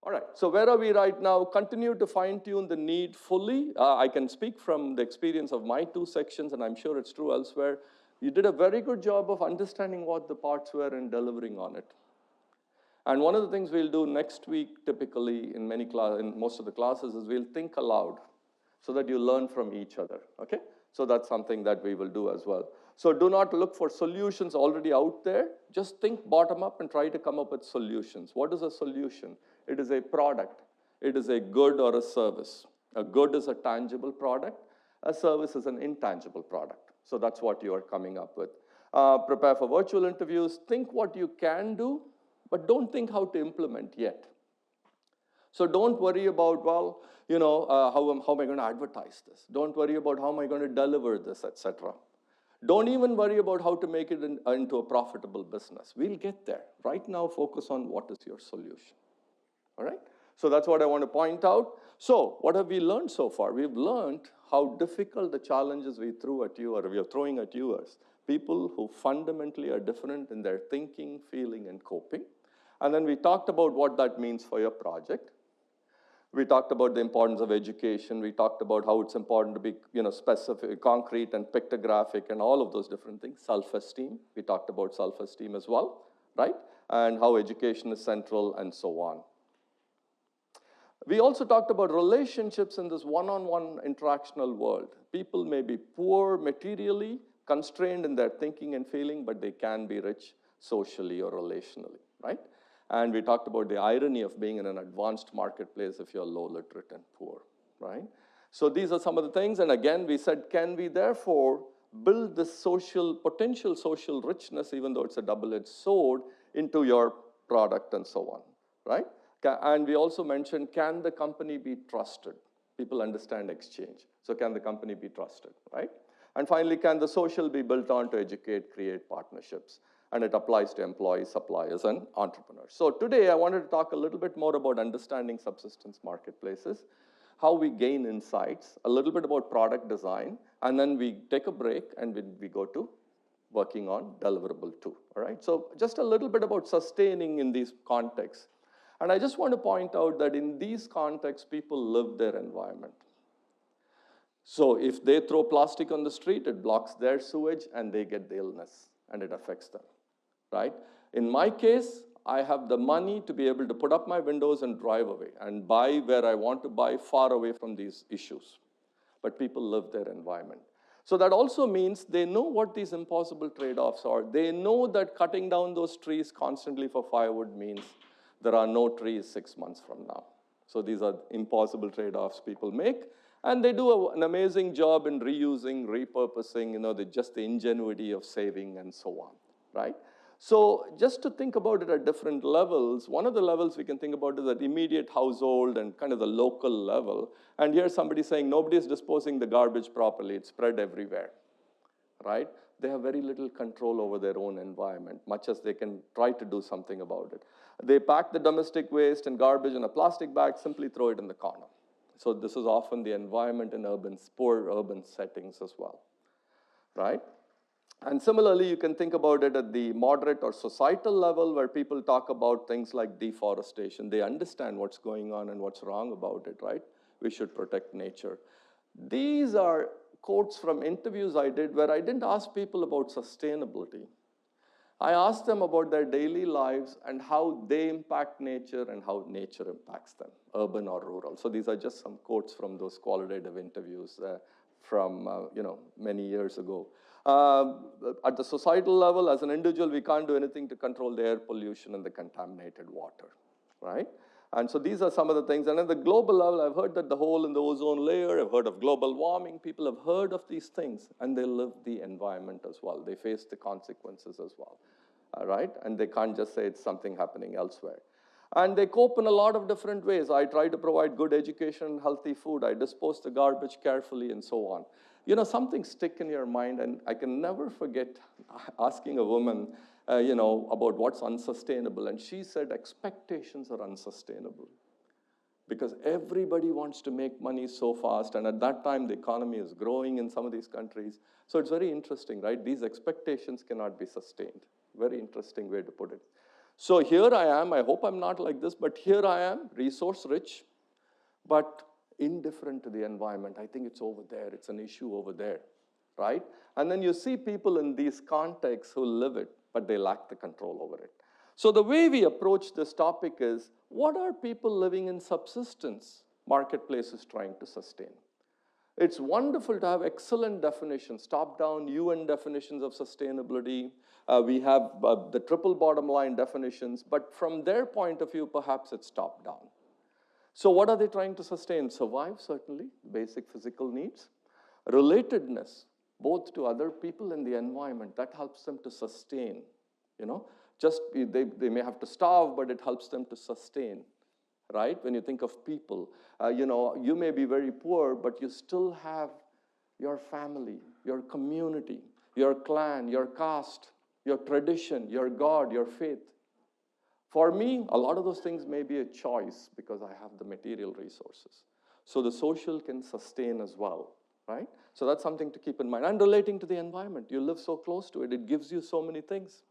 All right, so where are we right now? Continue to fine-tune the need fully. I can speak from the experience of my two sections, and I'm sure it's true elsewhere. You did a very good job of understanding what the parts were and delivering on it. And one of the things we'll do next week, typically in most of the classes, is we'll think aloud so that you learn from each other, okay? So that's something that we will do as well. So do not look for solutions already out there. Just think bottom up and try to come up with solutions. What is a solution? It is a product. It is a good or a service. A good is a tangible product. A service is an intangible product. So that's what you are coming up with. Prepare for virtual interviews. Think what you can do, but don't think how to implement yet. So don't worry about, well, how am I going to advertise this? Don't worry about how am I going to deliver this, etc. Don't even worry about how to make it into a profitable business. We'll get there. Right now, focus on what is your solution. All right? So that's what I want to point out. So what have we learned so far? We've learned how difficult the challenges we threw at you or we are throwing at you are. People who fundamentally are different in their thinking, feeling, and coping. And then we talked about what that means for your project. We talked about the importance of education. We talked about how it's important to be, specific, concrete, and pictographic, and all of those different things. Self-esteem. We talked about self-esteem as well, right? And how education is central, and so on. We also talked about relationships in this one-on-one interactional world. People may be poor materially, constrained in their thinking and feeling, but they can be rich socially or relationally, right? And we talked about the irony of being in an advanced marketplace if you're low literate and poor, right? So these are some of the things. And again, we said, can we therefore build this potential social richness, even though it's a double-edged sword, into your product and so on, right? And we also mentioned, can the company be trusted? People understand exchange. So can the company be trusted, right? And finally, can the social be built on to educate, create partnerships? And it applies to employees, suppliers, and entrepreneurs. So today, I wanted to talk a little bit more about understanding subsistence marketplaces, how we gain insights, a little bit about product design, and then we take a break and we go to working on deliverable 2, all right? So just a little bit about sustaining in these contexts. And I just want to point out that in these contexts, people live their environment. So if they throw plastic on the street, it blocks their sewage and they get the illness and it affects them, right? In my case, I have the money to be able to put up my windows and drive away and buy where I want to buy, far away from these issues. But people live their environment. So that also means they know what these impossible trade-offs are. They know that cutting down those trees constantly for firewood means there are no trees 6 months from now. So these are impossible trade-offs people make. And they do an amazing job in reusing, repurposing, just the ingenuity of saving and so on, right? So just to think about it at different levels, one of the levels we can think about is at immediate household and kind of the local level. And here's somebody saying, nobody is disposing the garbage properly. It's spread everywhere, right? They have very little control over their own environment, much as they can try to do something about it. They pack the domestic waste and garbage in a plastic bag, simply throw it in the corner. So this is often the environment in poor urban settings as well, right? And similarly, you can think about it at the moderate or societal level where people talk about things like deforestation. They understand what's going on and what's wrong about it, right? We should protect nature. These are quotes from interviews I did where I didn't ask people about sustainability. I asked them about their daily lives and how they impact nature and how nature impacts them, urban or rural. So these are just some quotes from those qualitative interviews from many years ago. At the societal level, as an individual, we can't do anything to control the air pollution and the contaminated water, right? And so these are some of the things. And at the global level, I've heard that the hole in the ozone layer, I've heard of global warming. People have heard of these things, and they live the environment as well. They face the consequences as well, right? And they can't just say it's something happening elsewhere. And they cope in a lot of different ways. I try to provide good education, healthy food. I dispose the garbage carefully, and so on. Something stick in your mind, and I can never forget asking a woman, about what's unsustainable. And she said, expectations are unsustainable. Because everybody wants to make money so fast, and at that time, the economy is growing in some of these countries. So it's very interesting, right? These expectations cannot be sustained. Very interesting way to put it. So here I am, I hope I'm not like this, but here I am, resource rich, but indifferent to the environment. I think it's over there, it's an issue over there, right? And then you see people in these contexts who live it, but they lack the control over it. So the way we approach this topic is, what are people living in subsistence marketplaces trying to sustain? It's wonderful to have excellent definitions, top-down UN definitions of sustainability. We have the triple bottom line definitions, but from their point of view, perhaps it's top-down. So what are they trying to sustain? Survive, certainly, basic physical needs. Relatedness, both to other people and the environment, that helps them to sustain. Just they may have to starve, but it helps them to sustain. Right? When you think of people, you may be very poor, but you still have your family, your community, your clan, your caste, your tradition, your God, your faith. For me, a lot of those things may be a choice because I have the material resources. So the social can sustain as well, right? So that's something to keep in mind. And relating to the environment, you live so close to it, it gives you so many things.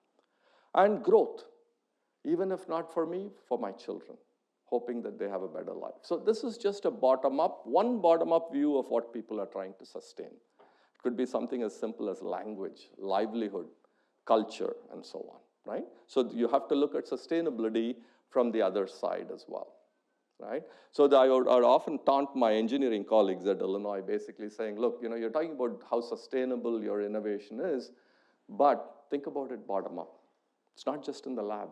And growth, even if not for me, for my children, hoping that they have a better life. So this is just a one bottom-up view of what people are trying to sustain. It could be something as simple as language, livelihood, culture, and so on, right? So you have to look at sustainability from the other side as well, right? So I would often taunt my engineering colleagues at Illinois, basically saying, look, you're talking about how sustainable your innovation is, but think about it bottom up. It's not just in the lab.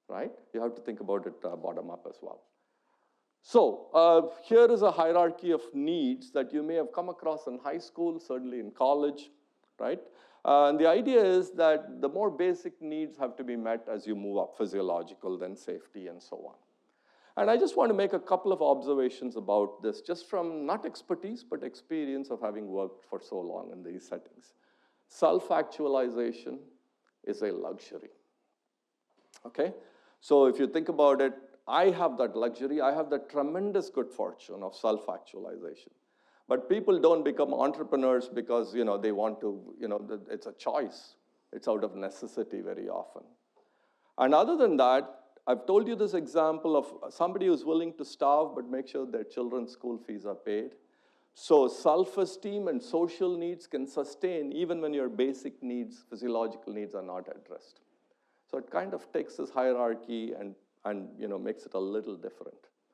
Right? You have to think about it bottom up as well. So here is a hierarchy of needs that you may have come across in high school, certainly in college, right? And the idea is that the more basic needs have to be met as you move up, physiological, then safety, and so on. And I just want to make a couple of observations about this, just from not expertise, but experience of having worked for so long in these settings. Self-actualization is a luxury, okay? So if you think about it, I have that luxury. I have the tremendous good fortune of self-actualization. But people don't become entrepreneurs because they want to, it's a choice. It's out of necessity very often. And other than that, I've told you this example of somebody who's willing to starve but make sure their children's school fees are paid. So self-esteem and social needs can sustain even when your basic needs, physiological needs, are not addressed. So it kind of takes this hierarchy and makes it a little different.